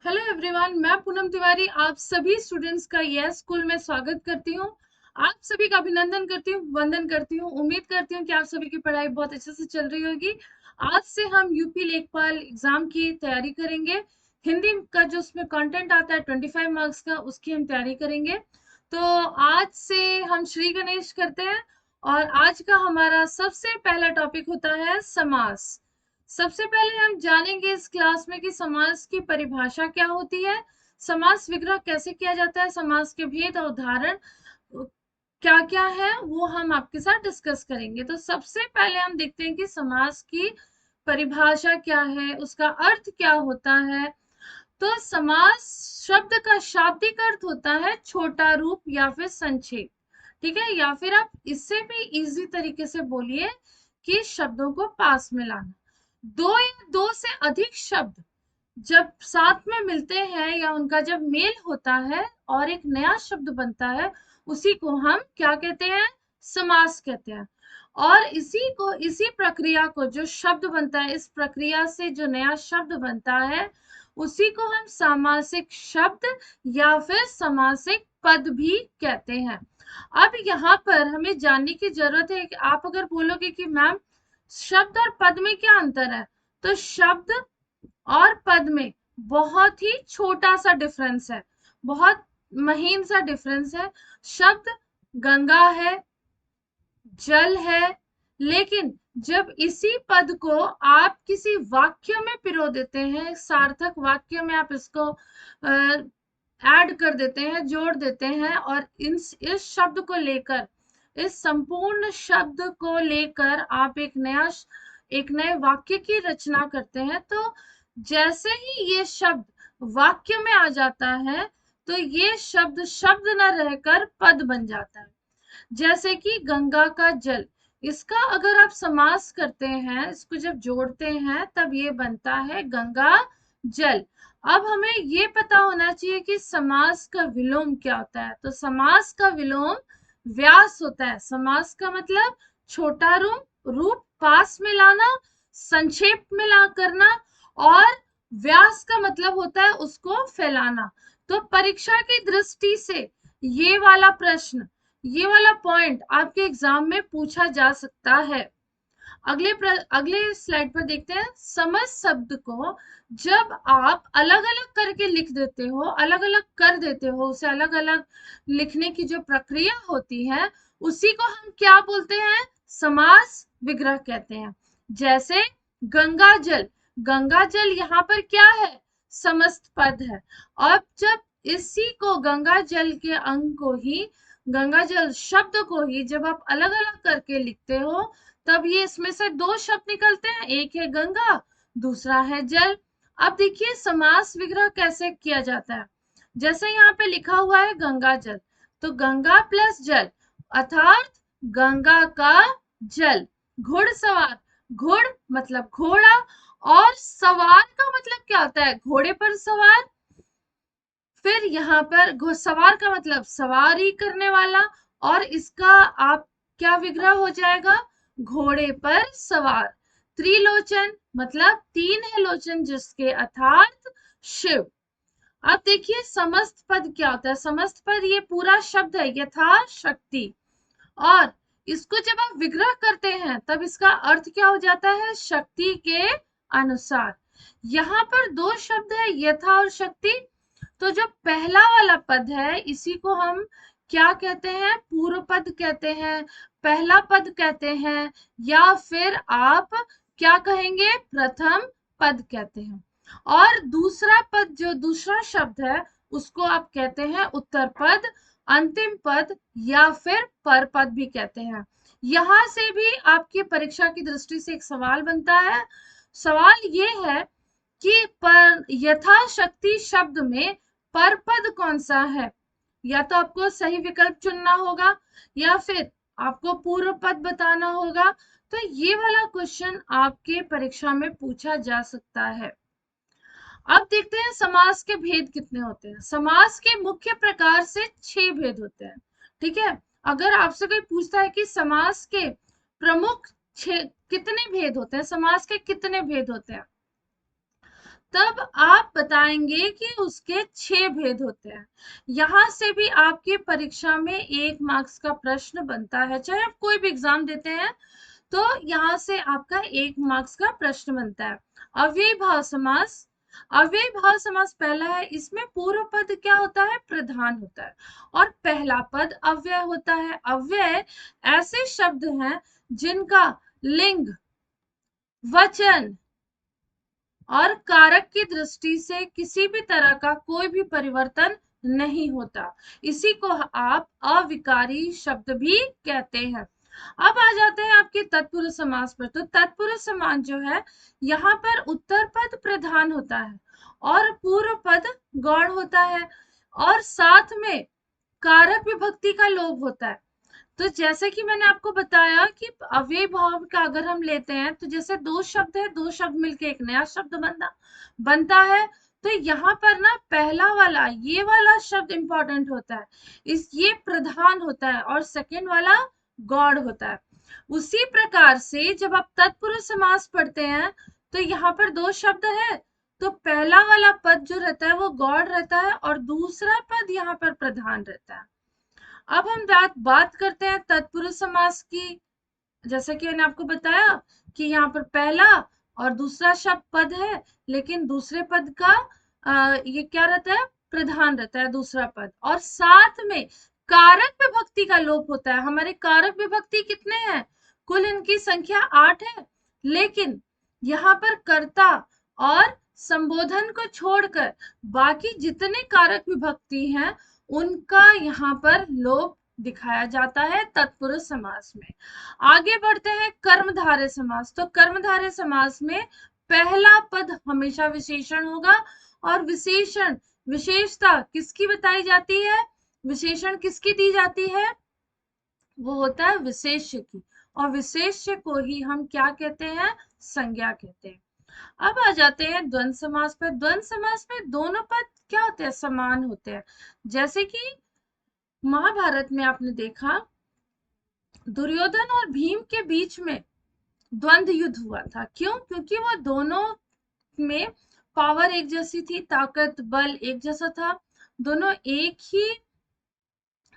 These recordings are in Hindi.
हेलो एवरीवन, मैं पूनम तिवारी आप सभी स्टूडेंट्स का यस स्कूल में स्वागत करती हूँ। आप सभी का अभिनंदन करती हूँ, वंदन करती हूँ। उम्मीद करती हूँ कि आप सभी की पढ़ाई बहुत अच्छे से चल रही होगी। आज से हम यूपी लेखपाल एग्जाम की तैयारी करेंगे। हिंदी का जो उसमें कंटेंट आता है 25 मार्क्स का, उसकी हम तैयारी करेंगे। तो आज से हम श्री गणेश करते हैं और आज का हमारा सबसे पहला टॉपिक होता है समास। सबसे पहले हम जानेंगे इस क्लास में कि समास की परिभाषा क्या होती है, समास विग्रह कैसे किया जाता है, समास के भेद और उदाहरण क्या क्या है, वो हम आपके साथ डिस्कस करेंगे। तो सबसे पहले हम देखते हैं कि समास की परिभाषा क्या है, उसका अर्थ क्या होता है। तो समास शब्द का शाब्दिक अर्थ होता है छोटा रूप या फिर संक्षेप। ठीक है, या फिर आप इससे भी इजी तरीके से बोलिए कि शब्दों को पास में लाना। दो या दो से अधिक शब्द जब साथ में मिलते हैं या उनका जब मेल होता है और एक नया शब्द बनता है, उसी को हम क्या कहते हैं, समास कहते हैं। और इसी प्रक्रिया को, जो शब्द बनता है, इस प्रक्रिया से जो नया शब्द बनता है, उसी को हम सामासिक शब्द या फिर समासिक पद भी कहते हैं। अब यहाँ पर हमें जानने की जरूरत है कि आप अगर बोलोगे कि मैम शब्द और पद में क्या अंतर है, तो शब्द और पद में बहुत ही छोटा सा डिफरेंस है, बहुत महीन सा डिफरेंस है। शब्द गंगा है, जल है, लेकिन जब इसी पद को आप किसी वाक्य में पिरो देते हैं, सार्थक वाक्य में आप इसको ऐड कर देते हैं, जोड़ देते हैं, और इस शब्द को लेकर, इस संपूर्ण शब्द को लेकर आप एक नए वाक्य की रचना करते हैं, तो जैसे ही ये शब्द वाक्य में आ जाता है, तो ये शब्द शब्द न रहकर पद बन जाता है। जैसे कि गंगा का जल, इसका अगर आप समास करते हैं, इसको जब जोड़ते हैं, तब ये बनता है गंगा जल। अब हमें ये पता होना चाहिए कि समास का विलोम क्या होता है। तो समास का विलोम व्यास होता है। समास का मतलब छोटा रूप पास में लाना, संक्षेप में ला करना, और व्यास का मतलब होता है उसको फैलाना। तो परीक्षा की दृष्टि से ये वाला प्रश्न, ये वाला पॉइंट आपके एग्जाम में पूछा जा सकता है। अगले स्लाइड पर देखते हैं। समझ शब्द को जब आप अलग अलग करके लिख देते हो, अलग अलग कर देते हो, उसे अलग अलग लिखने की जो प्रक्रिया होती है, उसी को हम क्या बोलते हैं, समास विग्रह कहते हैं। जैसे गंगा जल, गंगा जल यहाँ पर क्या है, समस्त पद है। अब जब इसी को गंगा जल के अंग को ही, गंगा जल शब्द को ही जब आप अलग अलग करके लिखते हो, तब ये इसमें से दो शब्द निकलते हैं, एक है गंगा, दूसरा है जल। अब देखिए समास विग्रह कैसे किया जाता है। जैसे यहाँ पे लिखा हुआ है गंगा जल, तो गंगा प्लस जल अर्थात गंगा का जल। घुड़सवार, घुड़ मतलब घोड़ा, और सवार का मतलब क्या होता है, घोड़े पर सवार। फिर यहाँ पर घुड़सवार का मतलब सवारी करने वाला, और इसका आप क्या विग्रह हो जाएगा, घोड़े पर सवार। त्रिलोचन मतलब तीन है लोचन जिसके, अर्थात शिव। अब देखिए समस्त पद क्या होता है। समस्त पद ये पूरा शब्द है, यथाशक्ति। और इसको जब आप विग्रह करते हैं, तब इसका अर्थ क्या हो जाता है, शक्ति के अनुसार। यहाँ पर दो शब्द है, यथा और शक्ति। तो जो पहला वाला पद है, इसी को हम क्या कहते हैं, पूर्व पद कहते हैं, पहला पद कहते हैं, या फिर आप क्या कहेंगे, प्रथम पद कहते हैं। और दूसरा पद, जो दूसरा शब्द है, उसको आप कहते हैं उत्तर पद, अंतिम पद, या फिर पर पद भी कहते हैं। यहां से भी आपकी परीक्षा की दृष्टि से एक सवाल बनता है। सवाल ये है कि पर यथाशक्ति शब्द में परपद कौन सा है। या तो आपको सही विकल्प चुनना होगा, या फिर आपको पूर्व पद बताना होगा। तो ये वाला क्वेश्चन आपके परीक्षा में पूछा जा सकता है। अब देखते हैं समास के भेद कितने होते हैं। समास के मुख्य प्रकार से 6 भेद होते हैं। ठीक है, अगर आपसे कोई पूछता है कि समास के प्रमुख कितने भेद होते हैं, समास के कितने भेद होते हैं, तब आप पाएंगे कि उसके 6 भेद होते हैं। यहाँ से भी आपकी परीक्षा में 1 मार्क्स का प्रश्न बनता है, चाहे आप कोई भी एग्जाम देते हैं तो यहाँ से आपका 1 मार्क्स का प्रश्न बनता है। अव्ययी भाव समास, अव्ययी भाव समास पहला है, इसमें पूर्व पद क्या होता है, प्रधान होता है, और पहला पद अव्यय होता है। अव्यय ऐसे शब्द हैं जिनका लिंग, वचन और कारक की दृष्टि से किसी भी तरह का कोई भी परिवर्तन नहीं होता, इसी को आप अविकारी शब्द भी कहते हैं। अब आ जाते हैं आपके तत्पुरुष समास पर। तो तत्पुरुष समास जो है, यहाँ पर उत्तर पद प्रधान होता है और पूर्व पद गौण होता है, और साथ में कारक विभक्ति का लोप होता है। तो जैसे कि मैंने आपको बताया कि अव्ययी भाव का अगर हम लेते हैं तो जैसे 2 शब्द है, 2 शब्द मिलके एक नया शब्द बनता है। तो यहाँ पर ना पहला वाला, ये वाला शब्द इंपॉर्टेंट होता है, ये प्रधान होता है और सेकंड वाला गौड़ होता है। उसी प्रकार से जब आप तत्पुरुष समास पढ़ते हैं तो यहाँ पर 2 शब्द है, तो पहला वाला पद जो रहता है वो गौड़ रहता है और दूसरा पद यहाँ पर प्रधान रहता है। अब हम बात करते हैं तत्पुरुष समास की। जैसे कि मैंने आपको बताया कि यहाँ पर पहला और दूसरा शब्द पद है, लेकिन दूसरे पद का ये क्या रहता है, प्रधान रहता है दूसरा पद, और साथ में कारक विभक्ति का लोप होता है। हमारे कारक विभक्ति कितने हैं, कुल इनकी संख्या 8 है, लेकिन यहाँ पर कर्ता और संबोधन को छोड़कर बाकी जितने कारक विभक्ति हैं उनका यहाँ पर लोप दिखाया जाता है तत्पुरुष समास में। आगे बढ़ते हैं कर्मधारय समास। तो कर्मधारय समास में पहला पद हमेशा विशेषण होगा, और विशेषण, विशेषता किसकी बताई जाती है, विशेषण किसकी दी जाती है, वो होता है विशेष्य की, और विशेष्य को ही हम क्या कहते हैं, संज्ञा कहते हैं। अब आ जाते हैं द्वंद्व समास पर। द्वंद्व समास में दोनों पद क्या होते हैं, समान होते हैं। जैसे कि महाभारत में आपने देखा दुर्योधन और भीम के बीच में द्वंद्व युद्ध हुआ था। क्यों, क्योंकि वो दोनों में पावर एक जैसी थी, ताकत बल एक जैसा था, दोनों एक ही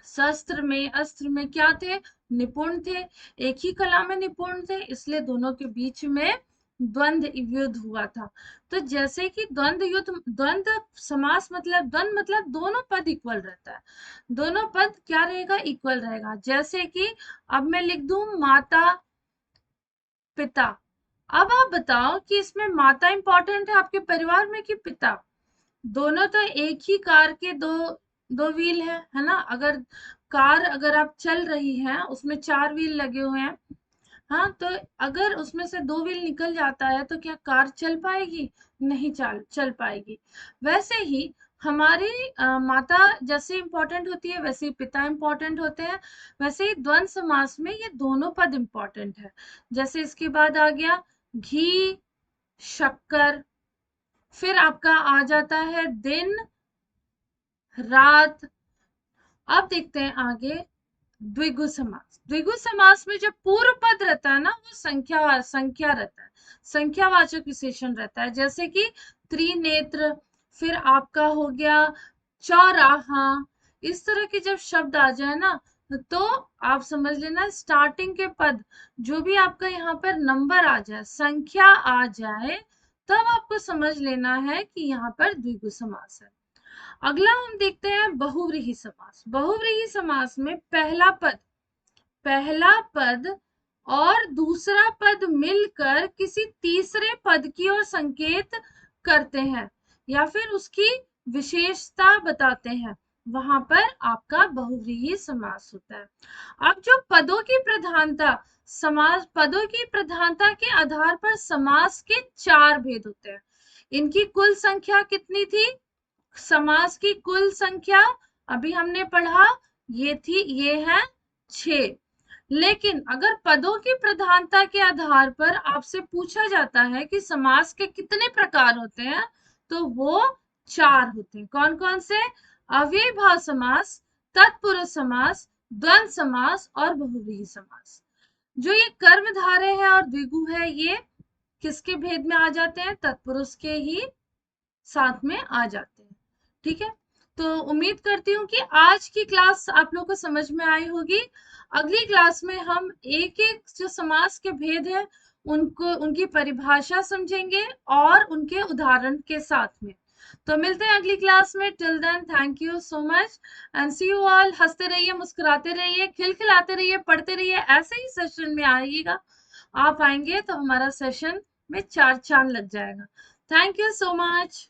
शस्त्र में, अस्त्र में क्या थे, निपुण थे, एक ही कला में निपुण थे, इसलिए दोनों के बीच में द्वंद्व युद्ध हुआ था। तो जैसे कि द्वंद्व युद्ध, द्वंद्व समास मतलब द्वंद्व मतलब दोनों पद इक्वल रहता है, दोनों पद क्या रहेगा, इक्वल रहेगा। जैसे कि अब मैं लिख दूं माता पिता। अब आप बताओ कि इसमें माता इंपॉर्टेंट है आपके परिवार में कि पिता, दोनों तो एक ही कार के दो व्हील है ना। अगर कार अगर आप चल रही है उसमें 4 व्हील लगे हुए हैं, हाँ, तो अगर उसमें से 2 व्हील निकल जाता है तो क्या कार चल पाएगी, नहीं चल पाएगी। वैसे ही हमारी माता जैसे इंपॉर्टेंट होती है वैसे ही पिता इंपॉर्टेंट होते हैं, वैसे ही द्वंद्व समास में ये दोनों पद इंपॉर्टेंट है। जैसे इसके बाद आ गया घी, शक्कर, फिर आपका आ जाता है दिन, रात। अब देखते हैं आगे द्विगु समास। द्विगु समास में जो पूर्व पद रहता है ना वो संख्या रहता है, संख्यावाचक विशेषण रहता है। जैसे कि त्रिनेत्र, फिर आपका हो गया चौराहा। इस तरह के जब शब्द आ जाए ना तो आप समझ लेना स्टार्टिंग के पद जो भी आपका यहाँ पर नंबर आ जाए, संख्या आ जाए, तब आपको समझ लेना है कि यहाँ पर द्विगु समास है। अगला हम देखते हैं बहुव्रीहि समास। बहुव्रीहि समास में पहला पद और दूसरा पद मिलकर किसी तीसरे पद की ओर संकेत करते हैं या फिर उसकी विशेषता बताते हैं, वहां पर आपका बहुव्रीहि समास होता है। अब जो पदों की प्रधानता, पदों की प्रधानता के आधार पर समास के 4 भेद होते हैं। इनकी कुल संख्या कितनी थी, समास की कुल संख्या अभी हमने पढ़ा ये है 6। लेकिन अगर पदों की प्रधानता के आधार पर आपसे पूछा जाता है कि समास के कितने प्रकार होते हैं, तो वो 4 होते हैं। कौन कौन से, अव्ययी भाव समास, तत्पुरुष समास, द्वंद्व समास और बहुव्रीहि समास। जो ये कर्मधारय है और द्विगु है, ये किसके भेद में आ जाते हैं, तत्पुरुष के ही साथ में आ जाते हैं। ठीक है, तो उम्मीद करती हूँ कि आज की क्लास आप लोग को समझ में आई होगी। अगली क्लास में हम एक एक जो समास के भेद है उनको, उनकी परिभाषा समझेंगे और उनके उदाहरण के साथ में। तो मिलते हैं अगली क्लास में। Till then thank you so much and see you all. हंसते रहिए, मुस्कुराते रहिए, खिलखिलाते रहिए, पढ़ते रहिए। ऐसे ही सेशन में आइएगा, आप आएंगे तो हमारा सेशन में चार चांद लग जाएगा। Thank you so much.